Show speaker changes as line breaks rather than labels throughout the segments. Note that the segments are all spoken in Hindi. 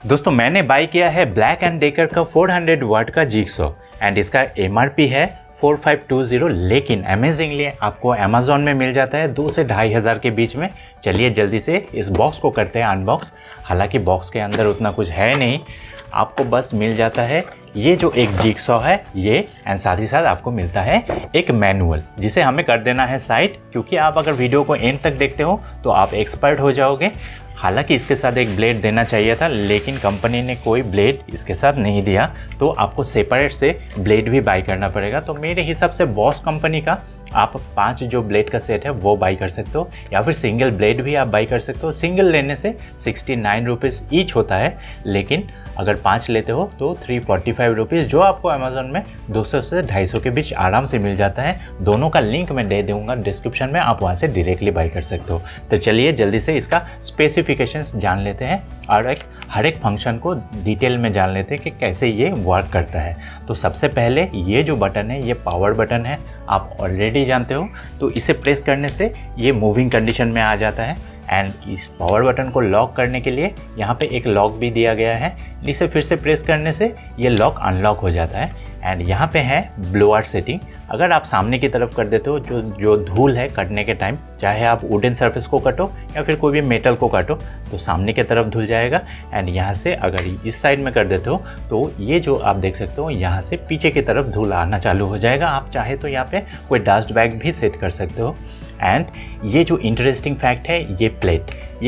दोस्तों मैंने बाय किया है ब्लैक एंड डेकर का 400 वाट का जिगसॉ एंड इसका MRP है 4520, लेकिन अमेजिंगली आपको अमेज़ॉन में मिल जाता है 2 से 2500 के बीच में। चलिए जल्दी से इस बॉक्स को करते हैं अनबॉक्स। हालांकि बॉक्स के अंदर उतना कुछ है नहीं, आपको बस मिल जाता है ये जो एक जिगसॉ है ये, एंड साथ ही साथ आपको मिलता है एक मैनुअल जिसे हमें कर देना है साइड, क्योंकि आप अगर वीडियो को एंड तक देखते हो तो आप एक्सपर्ट हो जाओगे। हालांकि इसके साथ एक ब्लेड देना चाहिए था, लेकिन कंपनी ने कोई ब्लेड इसके साथ नहीं दिया, तो आपको सेपरेट से ब्लेड भी बाय करना पड़ेगा। तो मेरे हिसाब से बॉस कंपनी का आप 5 जो ब्लेड का सेट है वो बाई कर सकते हो, या फिर सिंगल ब्लेड भी आप बाई कर सकते हो। सिंगल लेने से 69 रुपीज़ ईच होता है, लेकिन अगर 5 लेते हो तो 345 रुपीज़, जो आपको अमेज़ॉन में 200 से 250 के बीच आराम से मिल जाता है। दोनों का लिंक मैं दे दूंगा डिस्क्रिप्शन में, आप वहाँ से डायरेक्टली बाई कर सकते हो। तो चलिए जल्दी से इसका स्पेसिफिकेशंस जान लेते हैं और हर एक फंक्शन को डिटेल में जान लेते हैं कि कैसे ये वर्क करता है। तो सबसे पहले ये जो बटन है ये पावर बटन है, आप ऑलरेडी जानते हो। तो इसे प्रेस करने से ये मूविंग कंडीशन में आ जाता है, एंड इस पावर बटन को लॉक करने के लिए यहाँ पे एक लॉक भी दिया गया है। इसे फिर से प्रेस करने से ये लॉक अनलॉक हो जाता है। एंड यहाँ पे है ब्लोअर सेटिंग। अगर आप सामने की तरफ कर देते हो, जो धूल है कटने के टाइम, चाहे आप वुडन सरफेस को काटो या फिर कोई भी मेटल को काटो, तो सामने की तरफ धुल जाएगा। एंड यहाँ से अगर इस साइड में कर देते हो तो ये जो आप देख सकते हो यहाँ से पीछे की तरफ धूल आना चालू हो जाएगा। आप चाहे तो यहाँ पे कोई डस्ट बैग भी सेट कर सकते हो। एंड ये जो इंटरेस्टिंग फैक्ट है, ये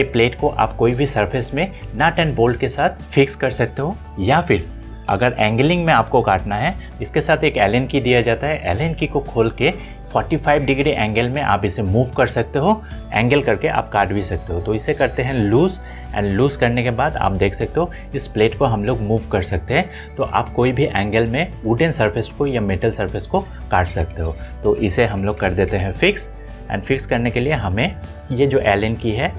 प्लेट को आप कोई भी सरफेस में नट एंड बोल्ट के साथ फिक्स कर सकते हो, या फिर अगर एंगलिंग में आपको काटना है, इसके साथ एक एलन की दिया जाता है। एलन की को खोल के 45 डिग्री एंगल में आप इसे मूव कर सकते हो, एंगल करके आप काट भी सकते हो। तो इसे करते हैं लूज़, एंड लूज़ करने के बाद आप देख सकते हो इस प्लेट को हम लोग मूव कर सकते हैं। तो आप कोई भी एंगल में वुडन सरफेस को या मेटल सरफेस को काट सकते हो। तो इसे हम लोग कर देते हैं फिक्स। एंड फिक्स करने के लिए हमें ये जो एलन की है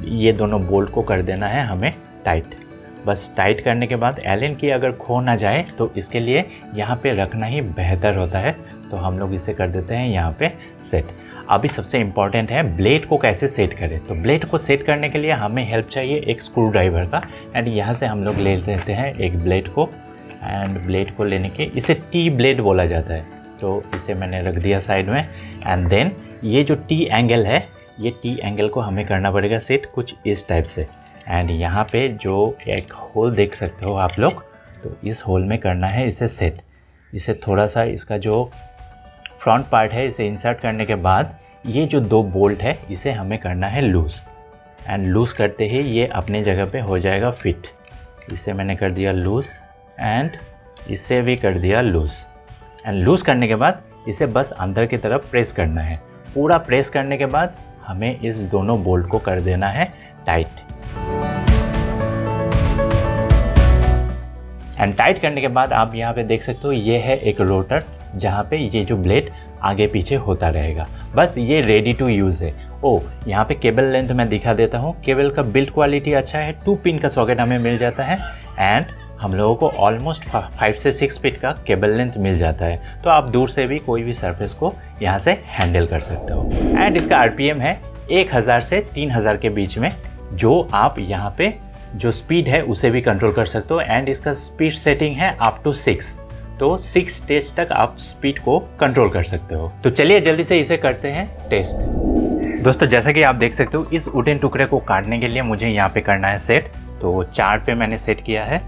ये दोनों बोल्ट को कर देना है हमें टाइट। बस टाइट करने के बाद एलन की अगर खो ना जाए तो इसके लिए यहाँ पे रखना ही बेहतर होता है। तो हम लोग इसे कर देते हैं यहाँ पे सेट। अभी सबसे इम्पॉर्टेंट है ब्लेड को कैसे सेट करें। तो ब्लेड को सेट करने के लिए हमें हेल्प चाहिए एक स्क्रू ड्राइवर का। एंड यहाँ से हम लोग ले लेते हैं एक ब्लेड को, एंड ब्लेड को लेने के इसे टी ब्लेड बोला जाता है, तो इसे मैंने रख दिया साइड में। एंड देन ये जो टी एंगल है, ये टी एंगल को हमें करना पड़ेगा सेट कुछ इस टाइप से। एंड यहाँ पे जो एक होल देख सकते हो आप लोग, तो इस होल में करना है इसे सेट। इसे थोड़ा सा इसका जो फ्रंट पार्ट है इसे इंसर्ट करने के बाद ये जो 2 बोल्ट है इसे हमें करना है लूज़। एंड लूज़ करते ही ये अपने जगह पे हो जाएगा फिट। इसे मैंने कर दिया लूज़, एंड इसे भी कर दिया लूज़। एंड लूज़ करने के बाद इसे बस अंदर की तरफ प्रेस करना है। पूरा प्रेस करने के बाद हमें इस दोनों बोल्ट को कर देना है टाइट। एंड टाइट करने के बाद आप यहाँ पे देख सकते हो ये है एक रोटर, जहाँ पे ये जो ब्लेड आगे पीछे होता रहेगा। बस ये रेडी टू यूज़ है। यहाँ पे केबल लेंथ मैं दिखा देता हूँ। केबल का बिल्ड क्वालिटी अच्छा है, 2 पिन का सॉकेट हमें मिल जाता है। एंड हम लोगों को ऑलमोस्ट 5 से 6 फीट का केबल लेंथ मिल जाता है, तो आप दूर से भी कोई भी सरफेस को यहाँ से हैंडल कर सकते हो। एंड इसका RPM है 1000 से 3000 के बीच में, जो आप यहाँ पे जो स्पीड है उसे भी कंट्रोल कर सकते हो। एंड इसका स्पीड सेटिंग है अप टू 6, तो 6 टेस्ट तक आप स्पीड को कंट्रोल कर सकते हो। तो चलिए जल्दी से इसे करते हैं टेस्ट। दोस्तों जैसा कि आप देख सकते हो इस वुडन टुकड़े को काटने के लिए मुझे यहाँ पे करना है सेट। तो 4 पे मैंने सेट किया है।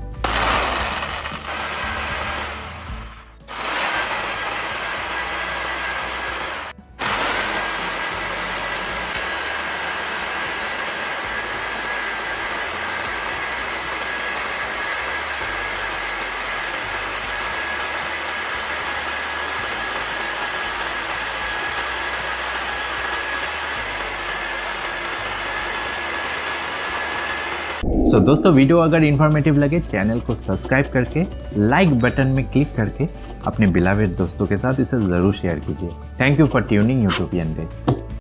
दोस्तों वीडियो अगर इन्फॉर्मेटिव लगे चैनल को सब्सक्राइब करके लाइक बटन में क्लिक करके अपने बिलावेड दोस्तों के साथ इसे ज़रूर शेयर कीजिए। Thank you for tuning utopian guys.